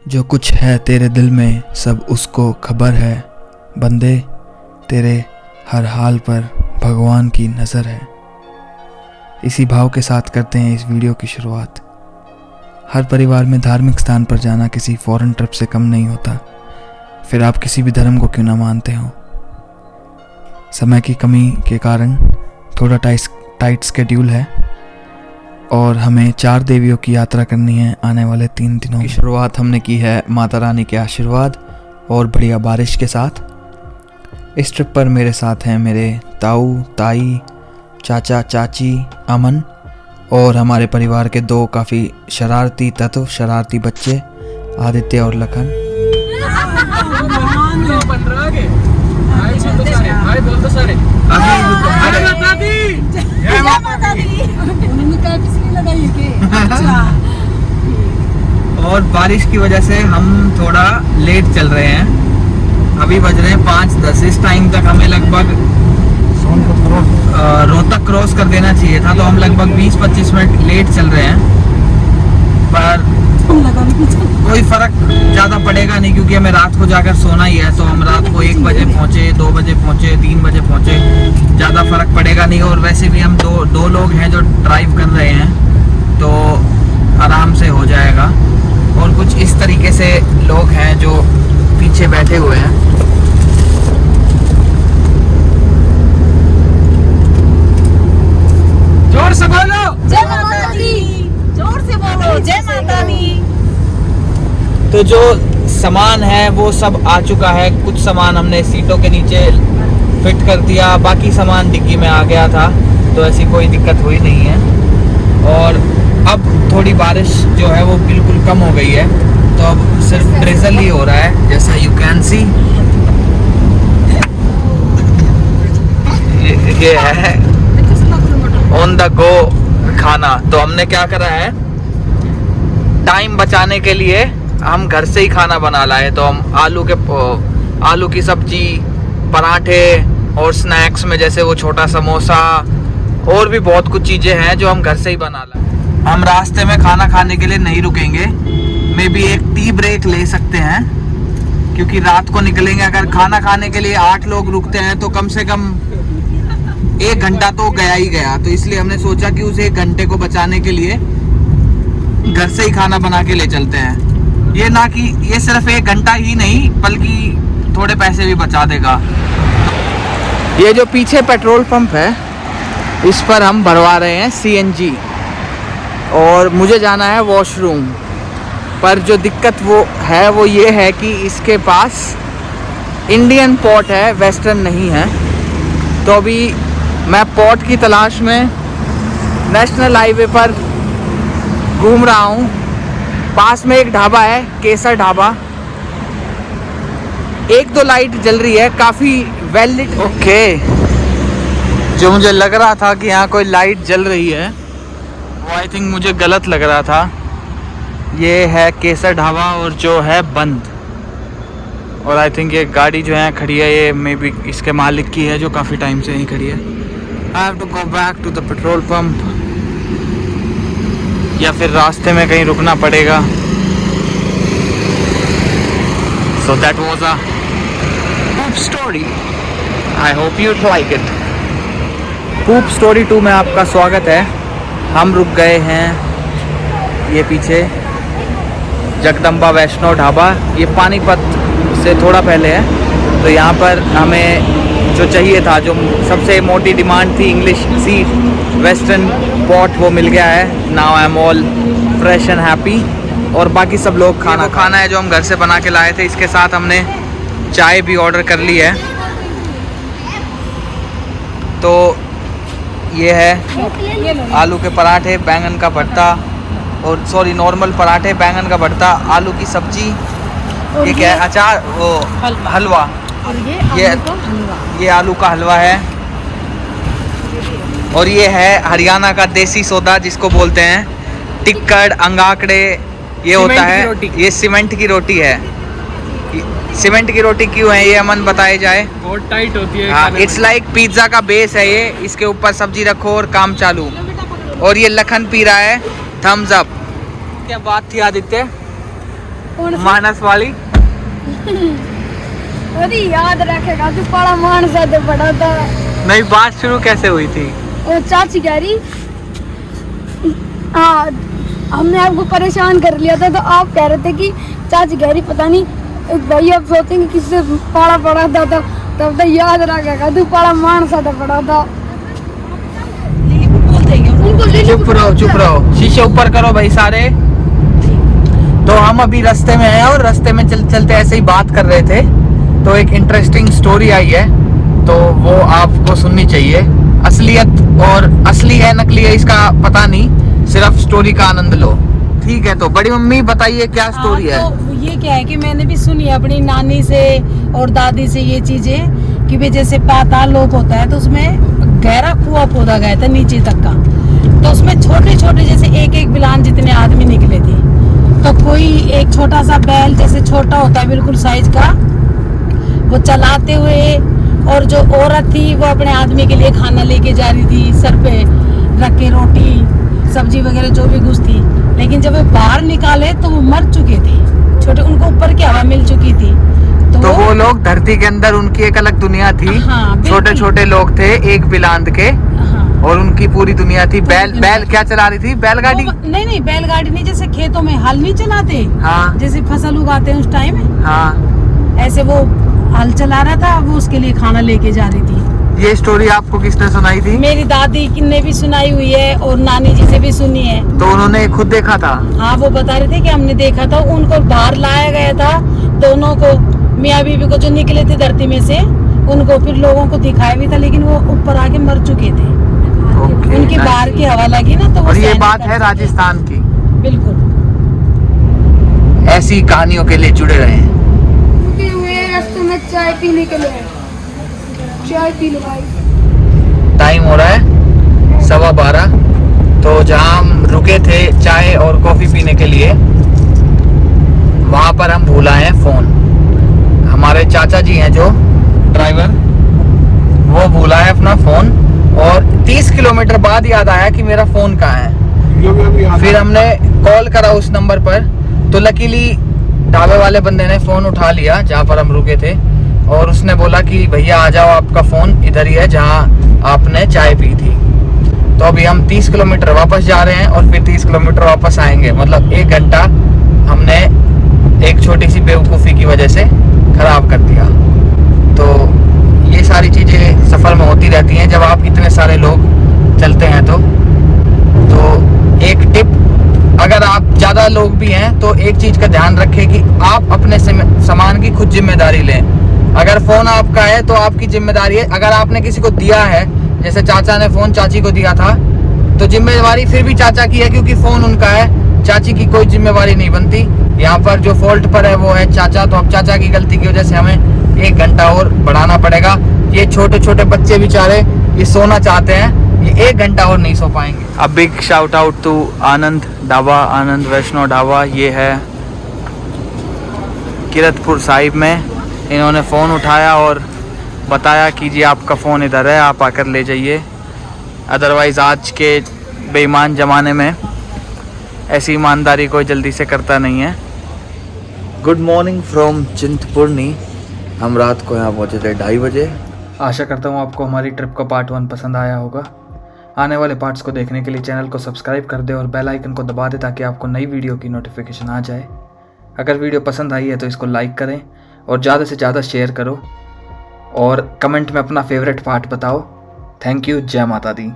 जो कुछ है तेरे दिल में सब उसको खबर है, बंदे तेरे हर हाल पर भगवान की नज़र है। इसी भाव के साथ करते हैं इस वीडियो की शुरुआत। हर परिवार में धार्मिक स्थान पर जाना किसी फॉरेन ट्रिप से कम नहीं होता, फिर आप किसी भी धर्म को क्यों ना मानते हो। समय की कमी के कारण थोड़ा टाइट स्केड्यूल है और हमें 4 देवियों की यात्रा करनी है आने वाले 3 दिनों की। शुरुआत हमने की है माता रानी के आशीर्वाद और बढ़िया बारिश के साथ। इस ट्रिप पर मेरे साथ हैं मेरे ताऊ ताई, चाचा चाची, अमन और हमारे परिवार के 2 काफ़ी शरारती तत्व, शरारती बच्चे आदित्य और लखन। और बारिश की वजह से हम थोड़ा लेट चल रहे हैं। अभी बज रहे हैं 5:10। इस टाइम तक हमें लगभग रोहतक क्रॉस कर देना चाहिए था, तो हम लगभग 20-25 मिनट लेट चल रहे हैं। पर कोई फर्क ज़्यादा पड़ेगा नहीं, क्योंकि हमें रात को जाकर सोना ही है। तो हम रात को 1 बजे पहुँचे, 2 बजे पहुँचे, 3 बजे पहुँचे, ज़्यादा फर्क पड़ेगा नहीं। और वैसे भी हम दो लोग हैं जो ड्राइव कर रहे हैं, तो आराम से हो जाएगा। और कुछ इस तरीके से लोग हैं जो पीछे बैठे हुए हैं। जोर से बोलो जय माता दी, जोर से बोलो जय माता दी। तो जो सामान है वो सब आ चुका है। कुछ सामान हमने सीटों के नीचे फिट कर दिया, बाकी सामान डिक्की में आ गया था, तो ऐसी कोई दिक्कत हुई नहीं है। और अब थोड़ी बारिश जो है वो बिल्कुल कम हो गई है, तो अब सिर्फ ड्रिजल ही हो रहा है, जैसा यू कैन सी। ये है ऑन द गो खाना। तो हमने क्या करा है, टाइम बचाने के लिए हम घर से ही खाना बना लाए। तो हम आलू की सब्जी, पराठे और स्नैक्स में जैसे वो छोटा समोसा और भी बहुत कुछ चीज़ें हैं जो हम घर से ही बना लाए। हम रास्ते में खाना खाने के लिए नहीं रुकेंगे, मे बी एक टी ब्रेक ले सकते हैं, क्योंकि रात को निकलेंगे। अगर खाना खाने के लिए 8 लोग रुकते हैं तो कम से कम 1 घंटा तो गया ही गया। तो इसलिए हमने सोचा कि उस 1 घंटे को बचाने के लिए घर से ही खाना बना के ले चलते हैं। ये ना कि ये सिर्फ 1 घंटा ही नहीं, बल्कि थोड़े पैसे भी बचा देगा। ये जो पीछे पेट्रोल पंप है, इस पर हम भरवा रहे हैं CNG और मुझे जाना है वॉशरूम। पर जो दिक्कत वो ये है कि इसके पास इंडियन पोर्ट है, वेस्टर्न नहीं है। तो अभी मैं पोर्ट की तलाश में नेशनल हाईवे पर घूम रहा हूँ। पास में एक ढाबा है, केसर ढाबा। 1-2 लाइट जल रही है, काफ़ी वेल लिट। ओके, जो मुझे लग रहा था कि यहाँ कोई लाइट जल रही है, वो आई थिंक मुझे गलत लग रहा था। ये है केसर ढाबा और जो है बंद। और आई थिंक ये गाड़ी जो है खड़ी है, ये मे बी इसके मालिक की है, जो काफ़ी टाइम से यहीं खड़ी है। I have to go back to the petrol pump, या फिर रास्ते में कहीं रुकना पड़ेगा। So that was a poop story. I hope you like it. Poop story 2 में आपका स्वागत है। हम रुक गए हैं ये पीछे जगदम्बा वैष्णो ढाबा। ये पानीपत से थोड़ा पहले है। तो यहाँ पर हमें जो चाहिए था, जो सबसे मोटी डिमांड थी, इंग्लिश सी वेस्टर्न पॉट, वो मिल गया है। Now I am all fresh and happy. और बाकी सब लोग खाना है जो हम घर से बना के लाए थे। इसके साथ हमने चाय भी ऑर्डर कर ली है। तो ये है आलू के पराठे, बैंगन का भरता, और सॉरी नॉर्मल पराठे, बैंगन का भरता, आलू की सब्जी, ये क्या है, अचार, वो हलवा, और ये आलू का हलवा है। और ये है हरियाणा का देसी सोदा, जिसको बोलते हैं टिक्कड़, अंगाकड़े। ये होता है, ये सीमेंट की रोटी है। सीमेंट की रोटी क्यों है ये अमन बताए जाए। बहुत टाइट होती है। हाँ, इट्स लाइक पिज्जा का बेस है ये। इसके ऊपर सब्जी रखो और काम चालू। और ये लखन पी रहा है थम्स अप। क्या बात थी आदित्य, कौन सी? मानस वाली। अरे याद रखेगा तू, बड़ा मान सा तो बड़ा था। नहीं, बात शुरू कैसे हुई थी? वो चाची कह रही, हाँ हमने आपको परेशान कर लिया था, तो आप कह रहे थे कि चाची कह रही पता नहीं भाई आप सोचेंगे किससे पाड़ा पड़ा था, तब तो याद रखेगा तू, बड़ा मान सा तो बड़ा था। चुप रहो, शीशे ऊपर करो भाई सारे। तो हम अभी रास्ते में हैं और रास्ते में चलते ऐसे ही बात कर रहे थे, तो एक इंटरेस्टिंग स्टोरी आई है, तो वो आपको सुननी चाहिए। असलियत और असली है नकली है इसका पता नहीं, सिर्फ स्टोरी का आनंद लो। ठीक है, तो बड़ी मम्मी बताइए क्या स्टोरी है। तो ये क्या है कि मैंने भी सुनी है अपनी नानी से और दादी से ये चीजें, कि भाई जैसे पाताल लोक होता है तो उसमें गहरा कुआं खोदा गया था नीचे तक का, तो उसमें छोटे छोटे जैसे एक एक बिलान जितने आदमी निकले थे, तो कोई एक छोटा सा बैल जैसे छोटा होता है बिल्कुल साइज का, वो चलाते हुए, और जो औरत थी वो अपने आदमी के लिए खाना लेके जा रही थी, सर पे रख के रोटी सब्जी वगैरह जो भी कुछ थी, लेकिन जब वो बाहर निकाले तो वो मर चुके थे, छोटे, उनको ऊपर की हवा मिल चुकी थी। तो वो लोग धरती के अंदर, उनकी एक अलग दुनिया थी। हाँ, छोटे छोटे लोग थे एक बिलांद के, हाँ, और उनकी पूरी दुनिया थी। बैल क्या चला रही थी? बैलगाड़ी? नहीं बैलगाड़ी नहीं, जैसे खेतों में हल नहीं चलाते, हाँ, जैसे फसल उगाते हैं उस टाइम, हाँ। ऐसे वो हल चला रहा था, वो उसके लिए खाना लेके जा रही थी। ये स्टोरी आपको किसने सुनाई थी? मेरी दादी ने भी सुनाई हुई है और नानी जी से भी सुनी है। तो उन्होंने खुद देखा था? हाँ, वो बता रहे थे कि हमने देखा था, उनको बाहर लाया गया था दोनों को, मियाँ बीवी को जो निकले थे धरती में से, उनको फिर लोगों को दिखाया भी था, लेकिन वो ऊपर आके मर चुके थे। ओके, उनकी बाहर की हवा लगी ना, तो वो और ये सहन बात नहीं है कर सके। राजस्थान की। बिल्कुल। ऐसी कहानियों के लिए जुड़े रहे। रुके हुए रास्ते में चाय पीने के लिए, चाय पी लो भाई। टाइम हो रहा है 12:15, तो जहाँ हम रुके थे चाय और कॉफी पीने के लिए, वहां पर हम भूल आए हैं फोन। हमारे चाचा जी हैं जो ड्राइवर, वो भूल आए अपना फोन, और 30 किलोमीटर बाद याद आया कि मेरा फोन कहाँ है। फिर हमने कॉल करा उस नंबर पर, तो लकीली ढाबे वाले बंदे ने फोन उठा लिया जहाँ पर हम रुके थे, और उसने बोला कि भैया आ जाओ, आपका फोन इधर ही है जहाँ आपने चाय पी थी। तो अभी हम 30 किलोमीटर वापस जा रहे हैं और फिर 30 किलोमीटर वापस आएंगे, मतलब 1 घंटा हमने एक छोटी सी बेवकूफ़ी की वजह से खराब कर दिया। तो ये सारी चीज़ें सफ़र में होती रहती हैं जब आप इतने सारे लोग चलते हैं। तो एक टिप, अगर आप ज़्यादा लोग भी हैं तो एक चीज़ का ध्यान रखें कि आप अपने सामान की खुद जिम्मेदारी लें। अगर फ़ोन आपका है तो आपकी जिम्मेदारी है। अगर आपने किसी को दिया है, जैसे चाचा ने फ़ोन चाची को दिया था, तो जिम्मेदारी फिर भी चाचा की है, क्योंकि फ़ोन उनका है, चाची की कोई जिम्मेदारी नहीं बनती। यहाँ पर जो फॉल्ट पर है वो है चाचा, तो अब चाचा की गलती की वजह से हमें 1 घंटा और बढ़ाना पड़ेगा। ये छोटे छोटे बच्चे बेचारे ये सोना चाहते हैं, ये 1 घंटा और नहीं सो पाएंगे। अब बिग शाउट आउट टू आनंद ढाबा, आनंद वैष्णो ढाबा। ये है किरतपुर साहिब में। इन्होंने फ़ोन उठाया और बताया कि जी आपका फ़ोन इधर है, आप आकर ले जाइए। अदरवाइज़ आज के बेईमान ज़माने में ऐसी ईमानदारी कोई जल्दी से करता नहीं है। Good morning from Chintpurni. हम रात को यहाँ पहुँचे थे 2:30 बजे। आशा करता हूँ आपको हमारी ट्रिप का पार्ट 1 पसंद आया होगा। आने वाले पार्ट्स को देखने के लिए चैनल को सब्सक्राइब कर दे और बेल आइकन को दबा दे ताकि आपको नई वीडियो की नोटिफिकेशन आ जाए। अगर वीडियो पसंद आई है तो इसको लाइक करें और ज़्यादा से ज़्यादा शेयर करो, और कमेंट में अपना फेवरेट पार्ट बताओ। Thank you. जय माता दी।